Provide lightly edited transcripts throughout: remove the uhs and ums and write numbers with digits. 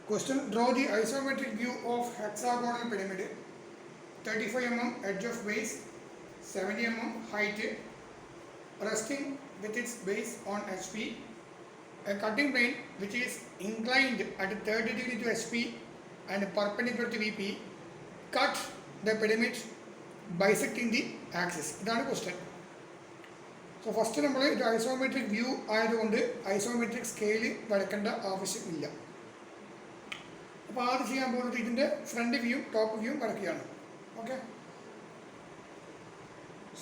Question: draw the isometric view of hexagonal pyramid. 35 mm edge of base, 70 mm height, resting with its base on HP. A cutting plane which is inclined at 30 degree to HP and perpendicular to VP cut the pyramid bisecting the axis. ഇതാണ് question. So first നമ്മൾ ഇത് isometric view ആയതുകൊണ്ട് isometric scale വരയ്ക്കേണ്ട ആവശ്യമില്ല. അപ്പോൾ ആദ്യം ചെയ്യാൻ പോകുന്നത് ഇതിൻ്റെ ഫ്രണ്ട് വ്യൂയും ടോപ്പ് വ്യൂയും വരയ്ക്കുകയാണ്. ഓക്കെ.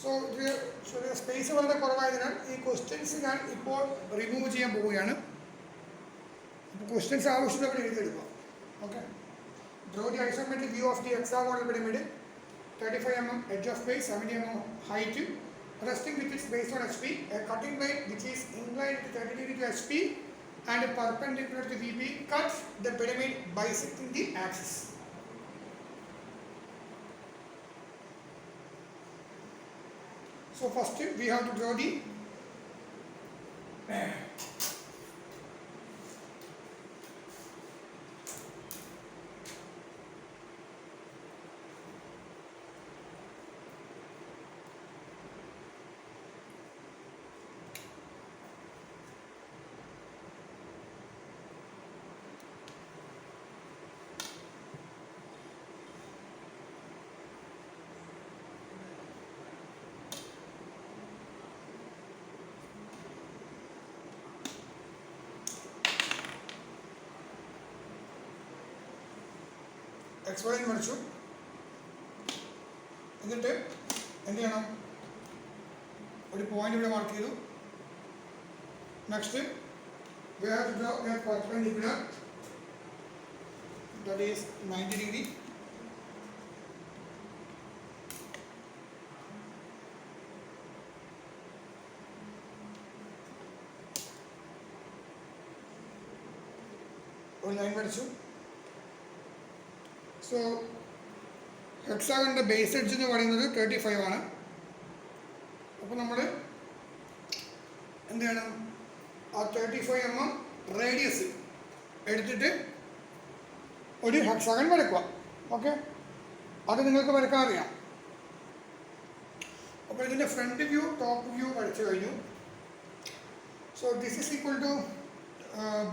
സോ ഇത് സ്പേസ് വളരെ കുറവായതിനാൽ ഈ ക്വസ്റ്റ്യൻസ് ഞാൻ ഇപ്പോൾ റിമൂവ് ചെയ്യാൻ പോവുകയാണ്. അപ്പോൾ ക്വസ്റ്റ്യൻസ് ആവശ്യമുള്ളവർ എഴുതിയെടുക്കുക. Okay. Draw the isometric view of the hexagonal pyramid, 35 mm edge of base, 70 mm height, resting with its base on HP, a cutting plane which is inclined to 30 degree to HP and perpendicular to VP cuts the pyramid bisecting the axis. So first we have to draw the XY വരച്ചു. എന്നിട്ട് എന്ത് ചെയ്യണം? ഒരു point ഇവിടെ mark ചെയ്തു. Next we have to draw a perpendicular that is 90 degree. ഒരു line വരച്ചു. So ഹെക്സാഗണിൻ്റെ base edge എന്ന് പറയുന്നത് 35 ആണ്. അപ്പോൾ നമ്മൾ എന്ത് ചെയ്യണം? ആ 35 mm റേഡിയസ് എടുത്തിട്ട് ഒരു ഹെക്സാഗൺ വരയ്ക്കുക. ഓക്കെ. അത് നിങ്ങൾക്ക് വരയ്ക്കാൻ അറിയാം. അപ്പോൾ ഇതിൻ്റെ ഫ്രണ്ട് വ്യൂ ടോപ്പ് വ്യൂ വരച്ചു കഴിഞ്ഞു. So this is equal to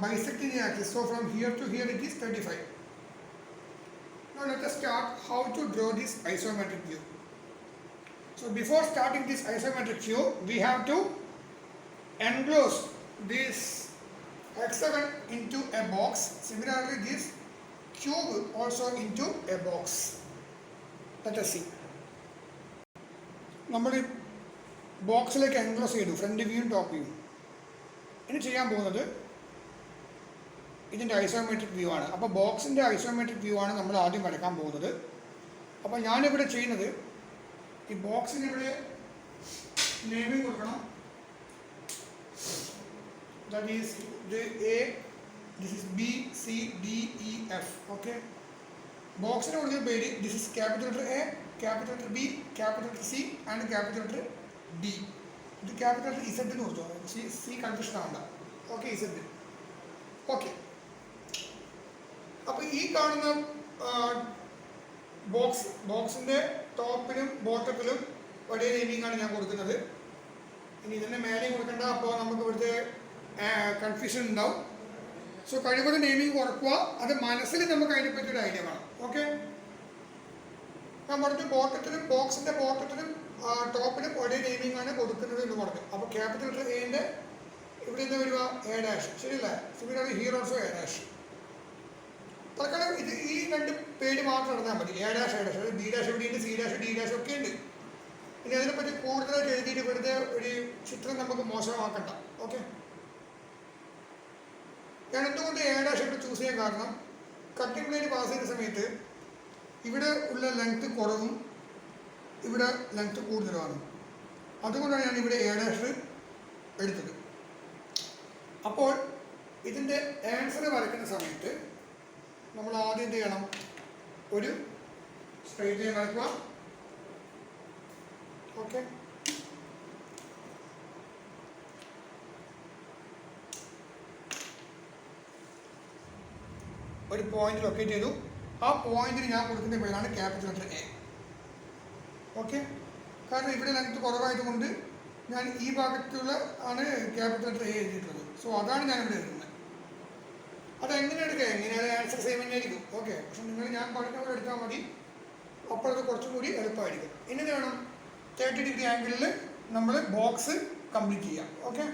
bisecting the axis. So from here to here it is 35. Now let us start how to draw this isometric view. So before starting this isometric view, we have to enclose this hexagon into a box. Similarly, this cube also into a box. Let us see. നമ്മൾ ബോക്സിലേക്ക് enclose ചെയ്തു, front വ്യൂയും top വ്യൂയും. ഇനി ചെയ്യാൻ പോകുന്നത് ഇതിൻ്റെ isometric view ആണ്. അപ്പോൾ ബോക്സിൻ്റെ ഐസോമെട്രിക് വ്യൂ ആണ് നമ്മൾ ആദ്യം വരയ്ക്കാൻ പോകുന്നത്. അപ്പോൾ ഞാനിവിടെ ചെയ്യുന്നത് ഈ ബോക്സിന് ഇവിടെ നെയിമിംഗ് കൊടുക്കണം. ദാറ്റ് ഈസ് ഇത് A, this is B, C, D, E, F. Okay. ബോക്സിന് കൊടുക്കുന്ന പേര് this is capital letter A, capital letter B, capital letter C and capital letter D. ഇത് ക്യാപിറ്റൽ ലെറ്റർ ഇസഡ് എന്ന് കൊടുത്തു. സി കൺഫ്യൂഷൻ ആവണ്ട. Okay. Z. Okay. അപ്പോൾ ഈ കാണുന്ന ബോക്സിൻ്റെ ടോപ്പിലും ബോട്ടത്തിലും ഒരേ നെയിമിംഗാണ് ഞാൻ കൊടുക്കുന്നത്. ഇനി ഇതിൻ്റെ മേലെയും കൊടുക്കേണ്ട. അപ്പോൾ നമുക്ക് ഇവിടുത്തെ കൺഫ്യൂഷൻ ഉണ്ടാവും. സോ കഴിവതും നെയിമിംഗ് കുറക്കുക. അത് മനസ്സിൽ നമുക്ക് അതിനെപ്പറ്റിയൊരു ഐഡിയ വേണം. ഓക്കെ. ഞാൻ പറഞ്ഞു ബോട്ടത്തിലും ബോക്സിൻ്റെ ബോട്ടത്തിലും ടോപ്പിലും ഒരേ നെയിമിംഗാണ് കൊടുക്കുന്നത് എന്ന് പറഞ്ഞു. അപ്പോൾ ക്യാപിറ്റൽ ലെറ്റർ എൻ്റെ ഇവിടെ നിന്ന് വരിക എ ഡാഷ്. ശരിയല്ലേ? Similarly here also A dash. തൽക്കാലം ഇത് ഈ രണ്ട് പേര് മാത്രം നടന്നാൽ മതി. A dash, A dash. B dash ഇവിടെയുണ്ട്, സി ഡാഷ്, ഡി ഡാഷ് ഒക്കെ ഉണ്ട്. ഇനി അതിനെപ്പറ്റി കൂടുതലായിട്ട് എഴുതിയിട്ട് വെറുതെ ഒരു ചിത്രം നമുക്ക് മോശമാക്കണ്ട. ഓക്കെ. ഞാൻ എന്തുകൊണ്ട് എ ഡാഷ് ഇവിടെ ചൂസ് ചെയ്യാൻ കാരണം കട്ടിംഗ് പ്ലേറ്റ് പാസ് ചെയ്യുന്ന സമയത്ത് ഇവിടെ ഉള്ള ലെങ്ത്ത് കുറവും ഇവിടെ ലെങ്ത്ത് കൂടുതലുമാണ്. അതുകൊണ്ടാണ് ഞാൻ ഇവിടെ എ ഡാഷ് എടുത്തത്. അപ്പോൾ ഇതിൻ്റെ ആൻസർ വരയ്ക്കുന്ന സമയത്ത് നമ്മൾ ആദ്യം എന്ത് ചെയ്യണം? ഒരു സ്ട്രെയിറ്റ് ലൈൻ വരയ്ക്കുക. ഓക്കെ. ഒരു പോയിന്റ് ലൊക്കേറ്റ് ചെയ്തു. ആ പോയിന്റിന് ഞാൻ കൊടുക്കുന്ന പേരാണ് ക്യാപിറ്റൽ ലെറ്റർ എ. ഓക്കെ, കാരണം ഇവിടെ ലെങ്ത് കുറവായതുകൊണ്ട് ഞാൻ ഈ ഭാഗത്തുള്ള ആണ് ക്യാപിറ്റൽ ലെറ്റർ എ എഴുതിയിട്ടുള്ളത്. സോ അതാണ് ഞാൻ ഇവിടെ എഴുതുന്നത്. അതെങ്ങനെ എടുക്കുക, എങ്ങനെയായാലും ആൻസർ സെയിം തന്നെ ആയിരിക്കും. ഓക്കെ, പക്ഷെ നിങ്ങൾ ഞാൻ പറഞ്ഞ പോലെ എടുത്താൽ മതി, അപ്പോൾ അത് കുറച്ചും കൂടി എളുപ്പമായിരിക്കും. ഇനി വേണം 30 ഡിഗ്രി ആംഗിളിൽ നമ്മൾ ബോക്സ് കംപ്ലീറ്റ് ചെയ്യാം. ഓക്കെ,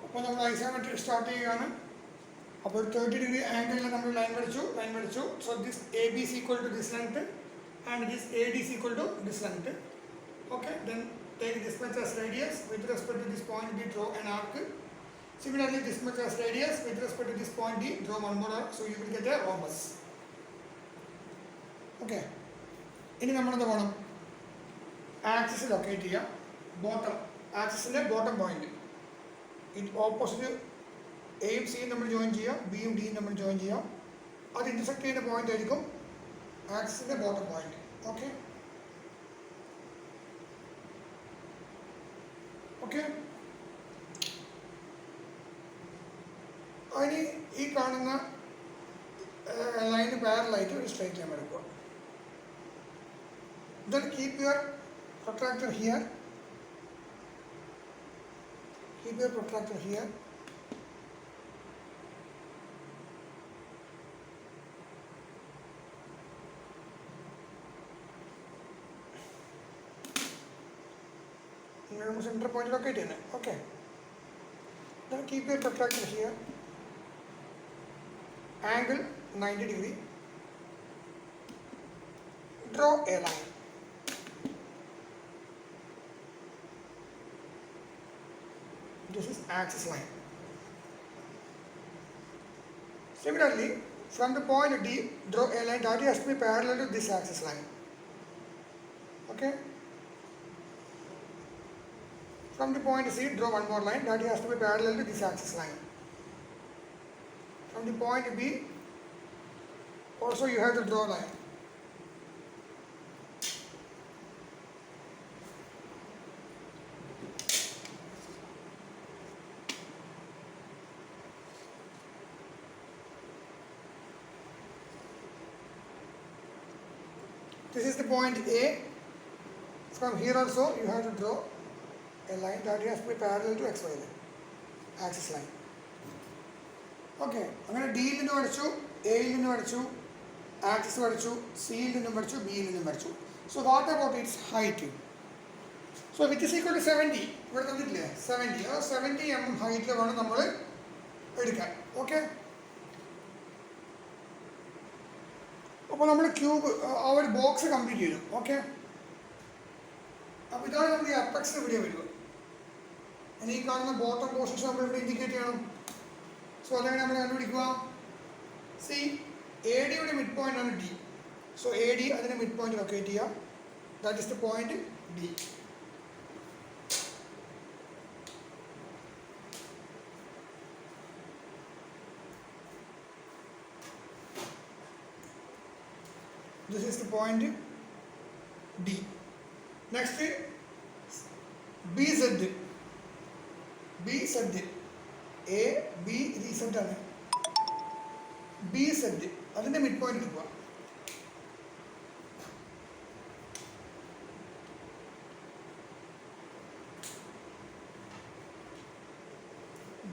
അപ്പോൾ നമ്മൾ ഐസോമെട്രി സ്റ്റാർട്ട് ചെയ്യുകയാണ്. അപ്പോൾ 30 ഡിഗ്രി ആംഗിളിൽ നമ്മൾ ലൈൻ വരച്ചു. So this A B is equal to this length and this AD is equal to this length. Okay, then take this much as radius. With respect to this point B, draw an arc. Similarly, this much as radius. With respect to this point D, draw one more arc. So you will get a rhombus. Okay, ഇനി നമ്മളെന്ത് വേണം, axis locate ചെയ്യാം. Bottom ആക്സിസിൻ്റെ bottom point opposite എയും സിയും നമ്മൾ join ചെയ്യാം, ബിയും ഡിയും നമ്മൾ ജോയിൻ ചെയ്യാം. അത് ഇൻ്റർസെക്ട് ചെയ്യുന്ന പോയിന്റ് ആയിരിക്കും ആക്സിസിൻ്റെ ബോട്ടം പോയിന്റ്. ഓക്കെ ഓക്കെ അതിന് ഈ കാണുന്ന ലൈന് പാരലായിട്ട് ഒരു സ്ട്രൈറ്റ് ലൈൻ എടുക്കുക. Then keep your protractor here. Keep your protractor here. Center point locate in it. Okay. Then keep your protractor here. Angle 90 degree. Draw a line. This is axis line. Similarly, from the point D, draw a line that has to be parallel to this axis line. Okay. From the point C, draw one more line that has to be parallel to this axis line. From the point B, also you have to draw a line. This is the point A. From here also you have to draw a line that has to be parallel to XY line, axis line. Okay, അങ്ങനെ ഡിയിൽ നിന്ന് വരച്ചു, എയിൽ നിന്ന് വരച്ചു, axis വരച്ചു, സിയിൽ നിന്നും വരച്ചു, ബിയിൽ നിന്നും വരച്ചു. So what about its height? So which is equal to 70. ഇവിടെ തന്നിട്ടില്ലേ 70. ആ 70 mm ഹൈറ്റിൽ വേണം നമ്മൾ എടുക്കാൻ. ഓക്കെ, അപ്പോൾ നമ്മൾ ക്യൂബ് ആ ഒരു ബോക്സ് കംപ്ലീറ്റ് ചെയ്തു. ഓക്കെ, അപ്പോൾ ഇതാണ് നമുക്ക് ഈ അപ്പെക്സ് ഇവിടെ വരിക. ഇനി ഈ കാണുന്ന ബോട്ടം പോർഷൻസ് നമ്മൾ ഇവിടെ ഇൻഡിക്കേറ്റ് ചെയ്യണം. സോ അതെങ്ങനെ നമ്മൾ കണ്ടുപിടിക്കുക? സി എ ഡിയുടെ മിഡ് പോയിന്റ് ആണ് ഡി. സോ എ ഡി അതിൻ്റെ മിഡ് പോയിന്റ് ലൊക്കേറ്റ് ചെയ്യുക. That is the point D. This is the point D. Next, BZ. BZ. A, B, Z ആണ്. BZ. അതിൻ്റെ മിഡ് പോയിന്റ് എടുക്കുക.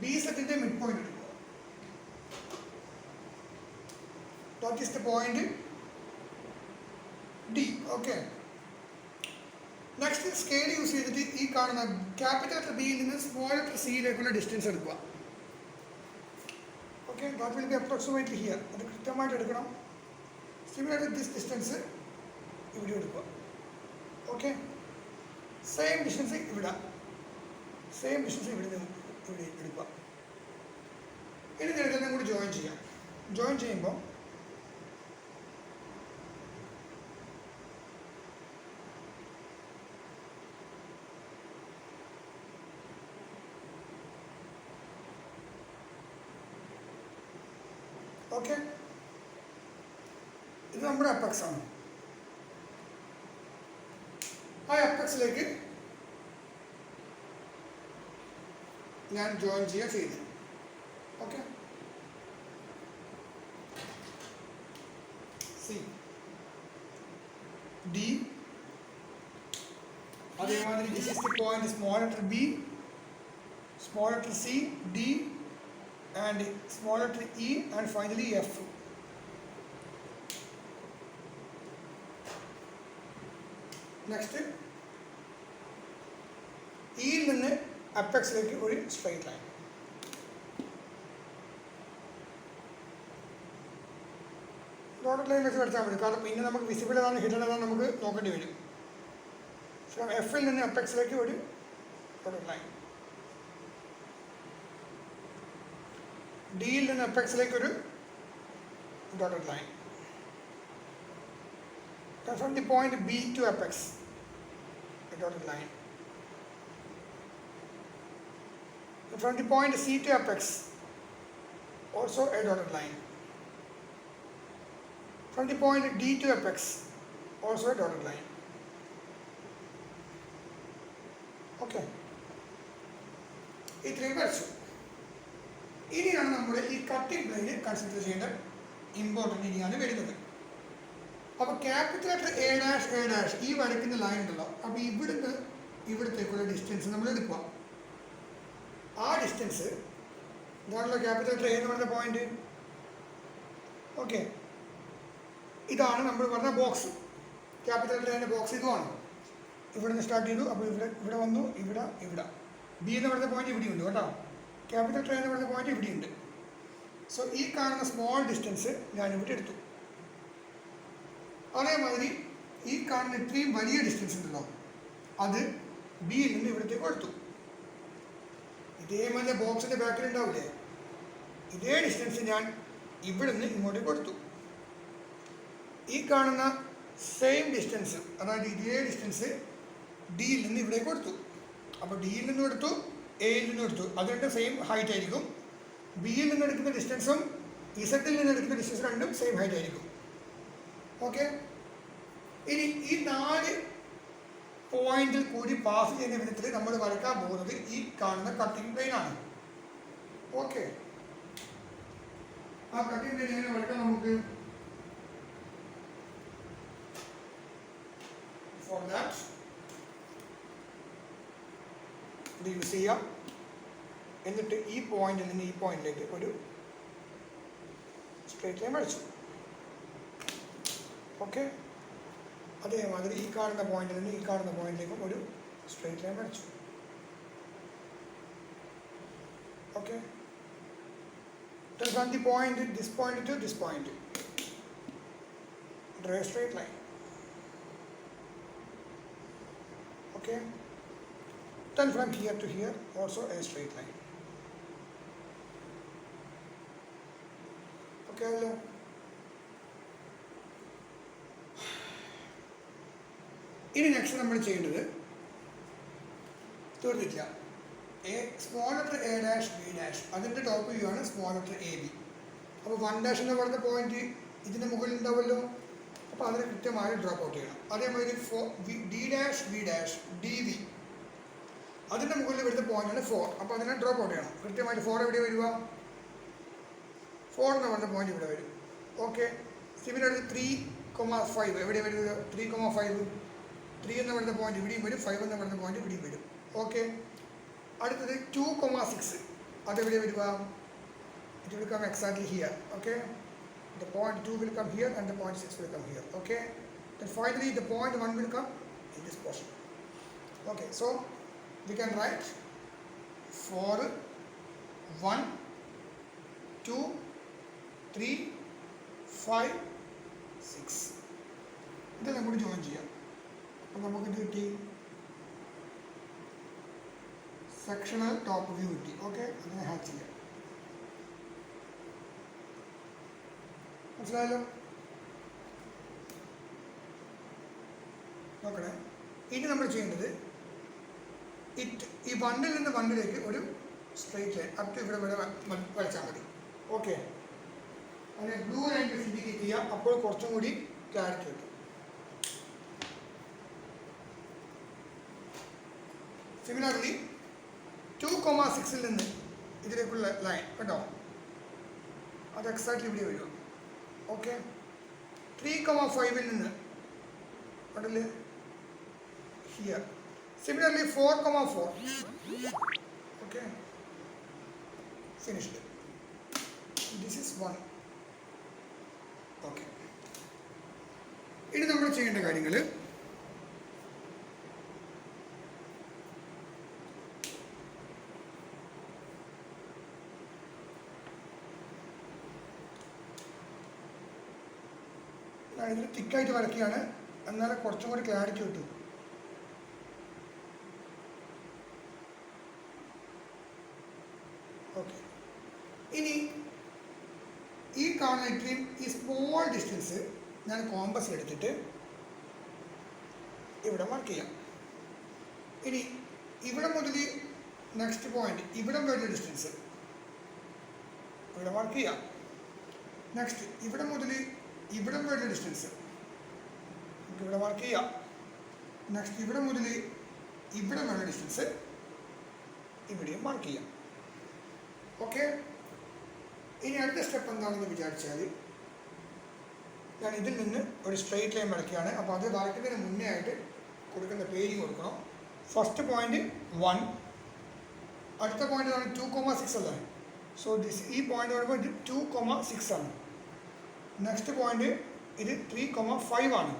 BZ-ന്റെ മിഡ് പോയിന്റ് എടുക്കുക. That is the point D. Okay. Next scale use ചെയ്തിട്ട് ഈ കാണുന്ന capital letter ബിയിൽ നിന്ന് small letter സിയിലേക്കുള്ള distance എടുക്കുക. Okay, that will be approximately here. അത് കൃത്യമായിട്ട് എടുക്കണം. സിമിലർ ദിസ് ഡിസ്റ്റൻസ് ഇവിടെ എടുക്കുക. ഓക്കെ, സെയിം ഡിസ്റ്റൻസ് ഇവിടെ, സെയിം ഡിസ്റ്റൻസ് ഇവിടെ എടുക്കുക. ഇനി ഇതെല്ലാം കൂടി ജോയിൻ ചെയ്യാം. ജോയിൻ ചെയ്യുമ്പോൾ ഓക്കെ, ഇത് നമ്മുടെ അപ്പെക്സ് ആണ്. ആ അപ്പെക്സിലേക്ക് ഞാൻ ജോയിൻ ചെയ്യുക ചെയ്യുന്നത്. ഓക്കെ, സി ഡി, അതേമാതിരി this is the point small letter B, small letter C, D and small letter E, and finally F. Next, E യിൽ നിന്ന് അപ്പെക്സിലേക്ക് ഒരു സ്ട്രെയിറ്റ് ലൈൻ. ഡോട്ടഡ് ലൈൻ വെച്ച് വരച്ചാൽ മതി, കാരണം പിന്നെ നമുക്ക് വിസിബിൾ ഏതാണ് ഹിഡൻ ഏതാണ് നമുക്ക് നോക്കേണ്ടി വരും. ഫ്രം എഫിൽ നിന്ന് അപ്പെക്സിലേക്ക് ഒരു ഡോട്ടഡ് ലൈൻ. ഡിയിൽ നിന്ന് അപ്പെക്സിലേക്ക് ഒരു dotted line. From the point B to apex dotted line. From the point C to apex, also a dotted line. From the point D to apex, also a dotted line. Okay. ഇത്രയും വരച്ചു. ഇനിയാണ് നമ്മുടെ ഈ cutting പ്ലെയിന് consider ചെയ്യേണ്ട important ഇനിയാണ് വരുന്നത്. അപ്പോൾ capital letter A dash ഈ വരയ്ക്കുന്ന ലൈൻ ഉണ്ടല്ലോ, അപ്പോൾ ഇവിടുന്ന് ഇവിടത്തേക്കുള്ള ഡിസ്റ്റൻസ് നമ്മൾ എടുക്കുക. ആ ഡിസ്റ്റൻസ് ഇതാണല്ലോ ക്യാപിറ്റൽ ലെറ്റർ എ എന്ന് പറഞ്ഞ പോയിന്റ്. ഓക്കെ, ഇതാണ് നമ്മൾ പറഞ്ഞ ബോക്സ്. ക്യാപിറ്റൽ ലെറ്റർ എന്റെ ബോക്സ് ഇതുമാണ്. ഇവിടെ നിന്ന് സ്റ്റാർട്ട് ചെയ്തു, അപ്പോൾ ഇവിടെ വന്നു, ഇവിടെ ബി എന്ന് പറയുന്ന പോയിന്റ് ഇവിടെയുണ്ട് കേട്ടോ. ക്യാപിറ്റൽ ലെറ്റർ എന്ന് പറയുന്ന പോയിന്റ് ഇവിടെയുണ്ട്. സോ ഈ കാണുന്ന സ്മോൾ ഡിസ്റ്റൻസ് ഞാനിവിടെ എടുത്തു. അതേമാതിരി ഈ കാണുന്ന ഇത്രയും വലിയ ഡിസ്റ്റൻസ് ഉണ്ടല്ലോ, അത് ബിയിൽ നിന്ന് ഇവിടത്തേക്ക് കൊടുത്തു. ഇതേമാതിരി ബോക്സിൻ്റെ ബാക്കിൽ ഉണ്ടാവില്ലേ, ഇതേ ഡിസ്റ്റൻസ് ഞാൻ ഇവിടെ നിന്ന് ഇങ്ങോട്ട് കൊടുത്തു. ഈ കാണുന്ന സെയിം ഡിസ്റ്റൻസ്, അതായത് ഇതേ ഡിസ്റ്റൻസ് ഡിയിൽ നിന്ന് ഇവിടെ കൊടുത്തു. അപ്പോൾ ഡിയിൽ നിന്ന് എടുത്തു, എയിൽ നിന്ന് എടുത്തു, അത് രണ്ടും സെയിം ഹൈറ്റ് ആയിരിക്കും. ബിയിൽ നിന്ന് എടുക്കുന്ന ഡിസ്റ്റൻസും ഇസഡിൽ നിന്ന് എടുക്കുന്ന ഡിസ്റ്റൻസും രണ്ടും സെയിം ഹൈറ്റ് ആയിരിക്കും. ഓക്കെ, ഇനി ഈ 4 പോയിന്റിൽ കൂടി പാസ് ചെയ്യുന്ന വിധത്തിൽ നമ്മൾ വരയ്ക്കാൻ പോകുന്നത് ഈ കാണുന്ന കട്ടിംഗ് പ്ലെയിൻ ആണ്. ഓക്കെ, ആ കട്ടിംഗ് പ്ലെയിൻ എങ്ങനെ വരയ്ക്കാം നമുക്ക്? ഫോർ ദാറ്റ് ഇത് യൂസ് ചെയ്യാം. എന്നിട്ട് ഈ പോയിന്റിൽ നിന്ന് ഈ പോയിന്റിലേക്ക് ഒരു സ്ട്രേറ്റ് ലൈൻ വരച്ചു. ഓക്കെ, അതേമാതിരി ഈ കാണുന്ന പോയിന്റിൽ നിന്ന് ഈ കാണുന്ന പോയിന്റിലേക്കും ഒരു സ്ട്രേറ്റ് ലൈൻ വരച്ചു. Okay, from the point this point to this point, draw a straight line. Okay, then from here to here also a straight line. Okay, hello. ഇനി നെക്സ്റ്റ് നമ്മൾ ചെയ്യേണ്ടത് തീർന്നിട്ടില്ല. Small letter A dash B dash അതിൻ്റെ top view ആണ് small letter A B. അപ്പോൾ 1 dash എന്ന് പറയുന്ന point ഇതിൻ്റെ മുകളിൽ ഉണ്ടാവുമല്ലോ, അപ്പോൾ അതിന് കൃത്യമായി ഡ്രോപ്പ് ഔട്ട് ചെയ്യണം. അതേമാതിരി D dash B dash D V അതിൻ്റെ മുകളിൽ വരുന്ന പോയിന്റാണ് 4, അപ്പോൾ അതിനെ ഡ്രോപ്പ് ഔട്ട് ചെയ്യണം. കൃത്യമായിട്ട് 4 എവിടെ വരിക? 4 എന്ന് പറയുന്ന പോയിന്റ് ഇവിടെ വരും. ഓക്കെ, സിമിലർലി 3,5 എവിടെ വരുന്നത്? 3,5 3 എന്ന് പറയുന്ന പോയിന്റ് ഇവിടെയും വരും, 5 എന്ന് പറയുന്ന പോയിന്റ് ഇവിടെയും വരും. ഓക്കെ, അടുത്തത് 2,6 അതെവിടെ വരിക? It will come exactly here. Okay, the point 2 will come here and the point 6 will come here. Okay, then finally the point 1 will come in this portion. Okay, so we can write 4 1 2 3 5 6 ഇതെല്ലാം കൂടി join ചെയ്യാം. അപ്പോൾ നമുക്ക് ഇത് കിട്ടി, sectional top view കിട്ടി. Okay, അതിനെ hatch ചെയ്യാം. മനസ്സിലായല്ലോ? നോക്കണേ, ഇനി നമ്മൾ ചെയ്യേണ്ടത് ഈ 1 നിന്ന് 1 ഒരു സ്ട്രെയിറ്റ് ലൈൻ അപ് ടു ഇവിടെ വരച്ചാൽ മതി. ഓക്കെ, അതിനെ ബ്ലൂ ലൈൻ ഇൻഡിക്കേറ്റ് ചെയ്യാം. അപ്പോൾ കുറച്ചും കൂടി ക്ലാരിറ്റി കിട്ടും. Similarly, 2,6 നിന്ന് ഇതിലേക്കുള്ള ലൈൻ കേട്ടോ, അത് എക്സാക്ട്ലി ഇവിടെ വരിക. ഓക്കെ, 3,5 നിന്ന് കണ്ടില്ലേ here. Similarly 4,4. Okay, finished. This is 1. Okay, ഇനി നമ്മൾ ചെയ്യേണ്ട കാര്യങ്ങൾ ഇതിൽ തിക്കായിട്ട് വരയ്ക്കുകയാണ്, എന്നാലും കുറച്ചും കൂടി ക്ലാരിറ്റി കിട്ടും. ഓക്കെ, ഇനി ഈ കാണുന്ന ഇത്രയും ഈ സ്മോൾ ഡിസ്റ്റൻസ് ഞാൻ കോമ്പസ് എടുത്തിട്ട് ഇവിടെ മാർക്ക് ചെയ്യാം. ഇനി ഇവിടെ മുതൽ നെക്സ്റ്റ് പോയിന്റ് ഇവിടെ വരുന്ന ഡിസ്റ്റൻസ് ഇവിടെ മാർക്ക് ചെയ്യാം. നെക്സ്റ്റ് ഇവിടെ മുതൽ ഇവിടെ വരുന്ന ഡിസ്റ്റൻസ് നമുക്ക് ഇവിടെ മാർക്ക് ചെയ്യാം. നെക്സ്റ്റ് ഇവിടെ മുതൽ ഇവിടെ വരുന്ന ഡിസ്റ്റൻസ് ഇവിടെയും മാർക്ക് ചെയ്യാം. ഓക്കെ, ഇനി അടുത്ത സ്റ്റെപ്പ് എന്താണെന്ന് വിചാരിച്ചാൽ ഞാൻ ഇതിൽ നിന്ന് ഒരു സ്ട്രെയിറ്റ് ലൈൻ വരയ്ക്കുകയാണ്. അപ്പോൾ അത് വരയ്ക്കുന്നതിന് മുന്നേ ആയിട്ട് കൊടുക്കുന്ന പേരിങ് കൊടുക്കണം. ഫസ്റ്റ് പോയിന്റ് 1, അടുത്ത പോയിന്റ് 2,6 അല്ലേ. സോ ഈ പോയിന്റ് പറയുമ്പോൾ ഇത് 2,6 ആണ്. നെക്സ്റ്റ് പോയിന്റ് ഇത് 3,5 ആണ്.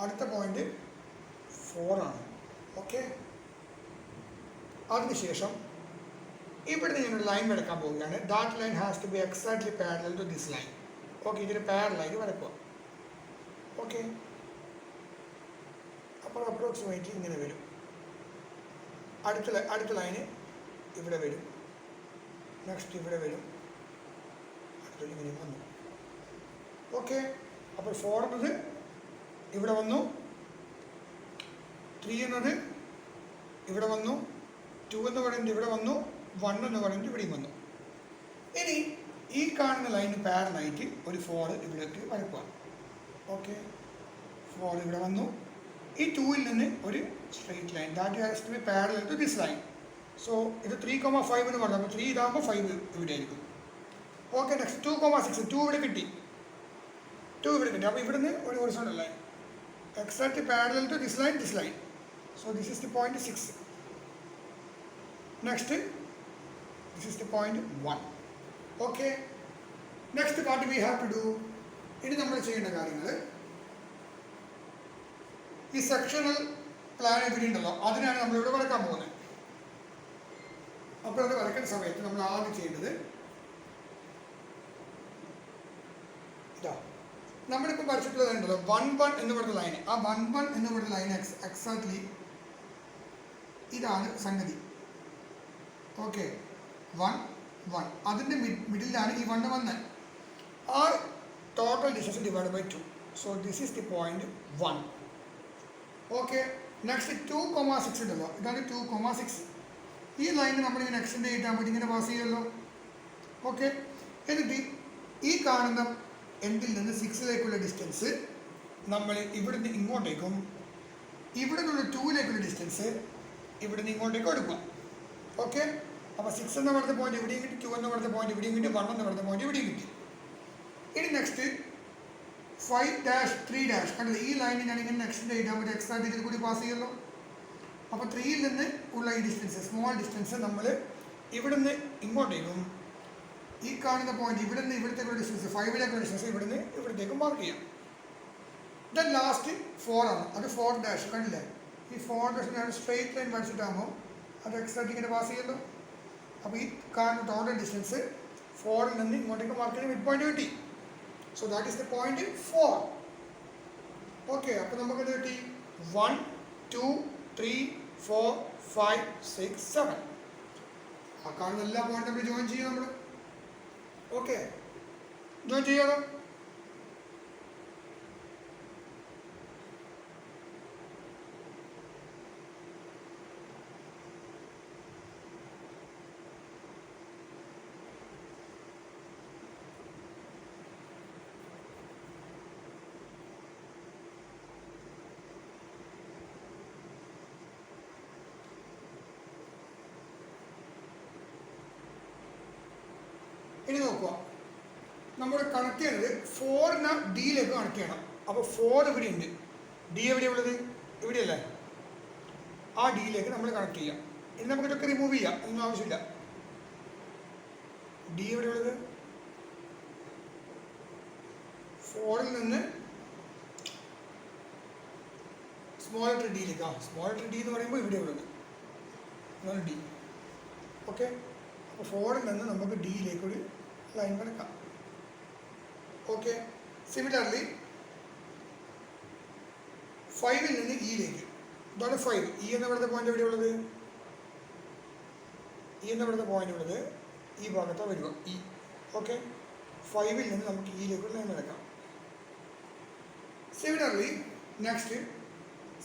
അടുത്ത പോയിന്റ് 4 ആണ്. ഓക്കെ, അതിനുശേഷം ഇവിടെ ഞാനൊരു ലൈൻ വരയ്ക്കാൻ പോവുകയാണ്. That line has to be exactly parallel to this line. Okay, ഇതിന് പാരലായിട്ട് വരയ്ക്കുക. ഓക്കെ, അപ്പോൾ അപ്രോക്സിമേറ്റ്ലി ഇങ്ങനെ വരും. അടുത്ത ലൈന് ഇവിടെ വരും, നെക്സ്റ്റ് ഇവിടെ വരും, അടുത്തൊരു ഇങ്ങനെ വന്നു. ഓക്കെ, അപ്പോൾ 4 എന്നത് ഇവിടെ വന്നു, 3 എന്നത് ഇവിടെ വന്നു, 2 എന്ന് പറയുന്നത് ഇവിടെ വന്നു, 1 എന്ന് പറയുന്നത് ഇവിടെയും വന്നു. ഇനി ഈ കാണുന്ന ലൈന് പാരലായിട്ട് ഒരു 4 ഇവിടേക്ക് വരക്കുക. ഓക്കെ, 4 ഇവിടെ വന്നു. ഈ 2-ൽ നിന്ന് ഒരു straight line that has to be parallel to this line. So ഇത് 3,5 എന്ന് പറഞ്ഞു. അപ്പോൾ 3 ഇതാകുമ്പോൾ 5 ഇവിടെ ആയിരിക്കും. ഓക്കെ, നെക്സ്റ്റ് 2,6, 2 ഇവിടെ കിട്ടി, 2 ഇവിടെ കിട്ടി. അപ്പോൾ ഇവിടുന്ന് ഒരു horizontal line exactly parallel to this line. So this is the point 6. Next this is the point 1. Okay, next what we have to do. ഇനി നമ്മൾ ചെയ്യേണ്ട കാര്യങ്ങൾ ഈ സെക്ഷണൽ പ്ലാൻ ഇവിടെ ഉണ്ടല്ലോ, അതിനാണ് നമ്മളിവിടെ വരയ്ക്കാൻ പോകുന്നത്. അപ്പോൾ അത് വരയ്ക്കുന്ന സമയത്ത് നമ്മൾ ആദ്യം ചെയ്യേണ്ടത് ഇതാ, നമ്മളിപ്പോൾ വരച്ചിട്ടുള്ളതുണ്ടല്ലോ 1,1 എന്ന് പറയുന്ന ലൈൻ. ആ 1,1 എന്ന് പറയുന്ന ലൈൻ എക്സാക്ട്ലി ഇതാണ് സംഗതി. ഓക്കെ, 1,1 അതിൻ്റെ മിഡിലാണ് ഈ 1 വന്നത്. ആ total distance divide by 2. So this is the point 1. Okay, next 2,6 ഉണ്ടല്ലോ, ഇതാണ് 2,6. ഈ ലൈന് നമ്മളിങ്ങനെ എക്സ്റ്റെൻഡ് ചെയ്തിട്ടാൽ മതി, ഇങ്ങനെ പാസ് ചെയ്യുമല്ലോ. ഓക്കെ, എന്നിട്ട് ഈ കാണുന്ന എൻഡിൽ നിന്ന് 6-ലേക്കുള്ള ഡിസ്റ്റൻസ് നമ്മൾ ഇവിടുന്ന് ഇങ്ങോട്ടേക്കും, ഇവിടെ നിന്നുള്ള 2-ലേക്കുള്ള ഡിസ്റ്റൻസ് ഇവിടുന്ന് ഇങ്ങോട്ടേക്കും എടുക്കുക. ഓക്കെ, അപ്പോൾ 6 എന്ന് പറയുന്ന പോയിന്റ് ഇവിടെയും കിട്ടി, 2 എന്ന് പറയുന്ന പോയിന്റ് ഇവിടെയും കിട്ടി, 1 എന്ന് പറയുന്ന പോയിന്റ് ഇവിടെയും കിട്ടി. ഇനി നെക്സ്റ്റ് 5-3 കണ്ടില്ല, ഈ ലൈനിൽ ഞാൻ ഇങ്ങനെ എക്സ്റ്റെൻഡ് ചെയ്താൽ മതി, എക്സ്ട്രാ ഇതിൽ കൂടി പാസ് ചെയ്യുമല്ലോ. അപ്പോൾ 3-ൽ നിന്ന് ഉള്ള ഈ ഡിസ്റ്റൻസ്, സ്മോൾ ഡിസ്റ്റൻസ് നമ്മൾ ഇവിടുന്ന് ഇങ്ങോട്ടേക്കും, ഈ കാണുന്ന പോയിന്റ് ഇവിടെ നിന്ന് ഇവിടത്തേക്കുള്ള ഡിസ്റ്റൻസ് 5-ലേക്കുള്ള ഡിസ്റ്റൻസ് ഇവിടുന്ന് ഇവിടത്തേക്ക് മാർക്ക് ചെയ്യാം. ദെൻ ലാസ്റ്റ് 4 ആണ്, അത് 4' കണ്ടില്ലേ. ഈ 4' ഞാൻ സ്ട്രെയിറ്റ് ലൈൻ വരച്ചിട്ടാകുമ്പോൾ അത് എക്സ്ട്രാ ഇങ്ങനെ പാസ് ചെയ്യുമല്ലോ. അപ്പോൾ ഈ കാണുന്ന ടോട്ടൽ ഡിസ്റ്റൻസ് 4-ൽ നിന്ന് ഇങ്ങോട്ടേക്ക് മാർക്ക് ചെയ്ത് മിഡ് പോയിന്റ് കിട്ടി. So that is the point 4. Okay, അപ്പോൾ നമുക്കത് കിട്ടി 1, 2, 3, 4, 5, 6, 7. ആ കാണുന്ന എല്ലാ പോയിന്റും നമ്മൾ ജോയിൻ ചെയ്യും. നമ്മൾ ഓക്കെ, ജോയിൻ ചെയ്യാമോ? ഇനി നോക്കുക, നമ്മൾ കണക്ട് ചെയ്യുന്നത് 4നെ ഡിയിലേക്ക് കണക്ട് ചെയ്യണം. അപ്പോൾ 4 ഇവിടെ ഉണ്ട്, ഡി എവിടെയുള്ളത്? ഇവിടെയല്ലേ? ആ ഡിയിലേക്ക് നമ്മൾ കണക്ട് ചെയ്യാം. ഇനി നമുക്കിതൊക്കെ റിമൂവ് ചെയ്യാം, ഒന്നും ആവശ്യമില്ല. ഡി എവിടെയുള്ളത്? 4ൽ നിന്ന് സ്മോൾ ലെറ്റർ ഡിയിലേക്ക്. സ്മോൾ ലെറ്റർ ഡി എന്ന് പറയുമ്പോൾ ഇവിടെയുള്ളത് അതാണ് ഡി. ഓക്കെ, അപ്പോൾ 4ൽ നിന്ന് നമുക്ക് ഡിയിലേക്ക് ഒരു ലൈൻ വരക്കാം. ഓക്കെ, സിമിലർലി 5ൽ നിന്ന് ഇയിലേക്ക്. ഇതാണ് 5. ഇ എന്ന ഇവിടുത്തെ പോയിന്റ് എവിടെയുള്ളത്? ഇ എന്ന ഇവിടുത്തെ പോയിന്റ് ഉള്ളത് ഈ ഭാഗത്താണ് വരിക, ഇ. ഓക്കെ, 5ൽ നിന്ന് നമുക്ക് ഇയിലേക്ക് ഒരു ലൈൻ വരക്കാം. സിമിലർലി നെക്സ്റ്റ്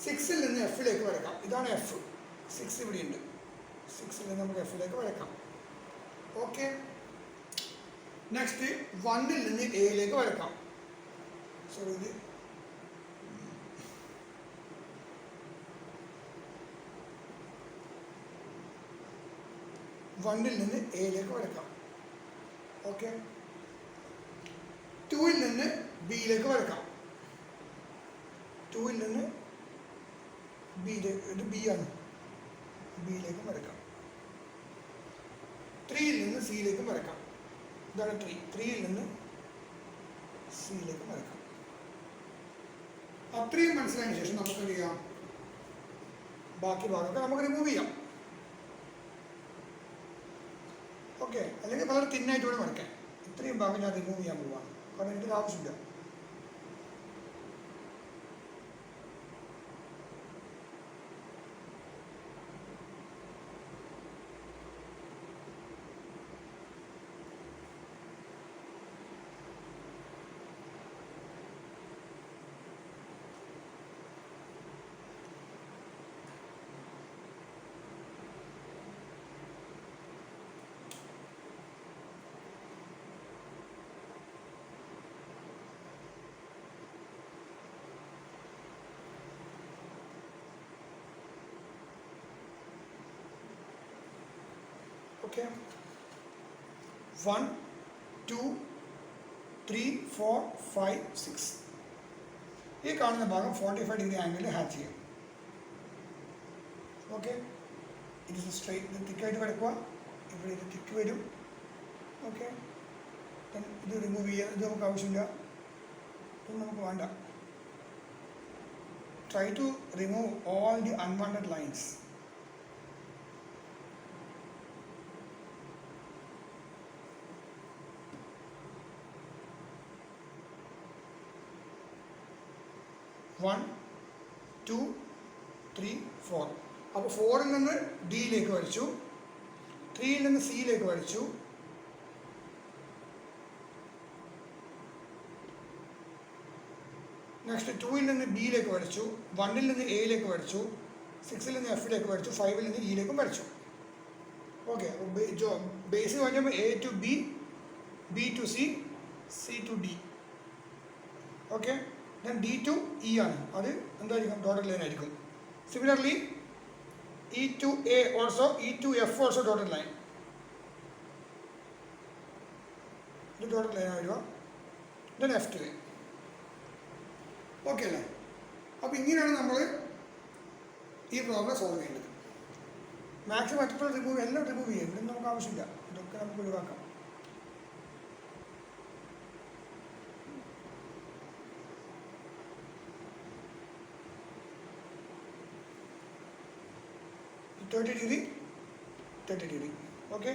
6ൽ നിന്ന് എഫിലേക്ക് വരക്കാം. ഇതാണ് എഫ്. 6 ഇവിടെയുണ്ട്. 6ൽ നിന്ന് നമുക്ക് എഫിലേക്ക് വരക്കാം. ഓക്കെ, നെക്സ്റ്റ് 1ൽ നിന്ന് എയിലേക്ക് വരക്കാം. സോറി, ഇത് 1ൽ നിന്ന് എയിലേക്ക് വരക്കാം. ഓക്കെ, 2ൽ നിന്ന് ബിയിലേക്ക് വരക്കാം. 2ൽ നിന്ന് ബിയിലേക്ക്, ഇത് ബി ആണ്, ബിയിലേക്കും വരക്കാം. 3ൽ നിന്ന് സിയിലേക്കും വരക്കാം. ഇതാണ് 3. 3ൽ നിന്ന് സിയിലേക്കും വരക്കാം. അത്രയും മനസ്സിലായതിനു ശേഷം നമുക്ക് എന്ത് ചെയ്യാം? ബാക്കി ഭാഗമൊക്കെ നമുക്ക് റിമൂവ് ചെയ്യാം. ഓക്കെ, അല്ലെങ്കിൽ വളരെ തിന്നായിട്ട് വേണം വരയ്ക്കാൻ. ഇത്രയും ഭാഗം ഞാൻ റിമൂവ് ചെയ്യാൻ പോവാണ്, കാരണം എനിക്കൊരു ആവശ്യമില്ല. ഓക്കെ, 1 2 3 4 5 6. ഈ കാണുന്ന ഭാഗം 45 ഡിഗ്രി ആംഗിളിൽ ഹാച്ച് ചെയ്യും. ഓക്കെ, ഇത് സ്ട്രെയിറ്റ് തിക്കായിട്ട് വരക്കുക. ഇവിടെ ഇത് തിക്ക് വരും. ഓക്കെ, ഇത് റിമൂവ് ചെയ്യുക. ഇത് നമുക്ക് ആവശ്യമില്ല, ഇത് നമുക്ക് വേണ്ട. Try to remove all the unwanted lines. One 2 3 4. അപ്പോൾ 4ൽ നിന്ന് ഡിയിലേക്ക് വരച്ചു, 3ൽ നിന്ന് സിയിലേക്ക് വരച്ചു, നെക്സ്റ്റ് 2ൽ നിന്ന് ബിയിലേക്ക് വരച്ചു, 1ൽ നിന്ന് എയിലേക്ക് വരച്ചു, 6ൽ നിന്ന് എഫിലേക്ക് വരച്ചു, 5ൽ നിന്ന് ഇയിലേക്കും വരച്ചു. ഓക്കെ, ബേസ് പറഞ്ഞപ്പോൾ A to B, B to C, C to D. Okay, then D to E ആണ്, അത് എന്തായിരിക്കും? ഡോട്ടഡ് ലൈൻ ആയിരിക്കും. Similarly E to A also, E to F also dotted line. ഇത് ഡോട്ടഡ് ലൈൻ വരിക. Then F to A. Okay അല്ലേ? അപ്പോൾ ഇങ്ങനെയാണ് നമ്മൾ ഈ പ്രോബ്ലം സോൾവ് ചെയ്യേണ്ടത്. മാക്സിമം മറ്റുള്ള റിമൂവ് എല്ലാം റിമൂവ് ചെയ്യും. ഇതൊന്നും നമുക്ക് ആവശ്യമില്ല, ഇതൊക്കെ നമുക്ക് ഒഴിവാക്കാം. Thirty degree. Okay,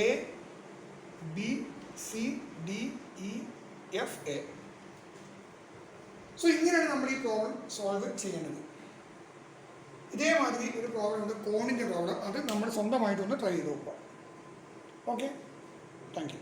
A B C D E F A. So ഇങ്ങനെയാണ് നമ്മൾ ഈ പ്രോബ്ലം സോൾവ് ചെയ്യേണ്ടത്. ഇതേമാതിരി ഒരു പ്രോബ്ലം ഉണ്ട്, കോണിൻ്റെ പ്രോബ്ലം. അത് നമ്മൾ സ്വന്തമായിട്ടൊന്ന് ട്രൈ ചെയ്ത് നോക്കുക. Okay, thank you.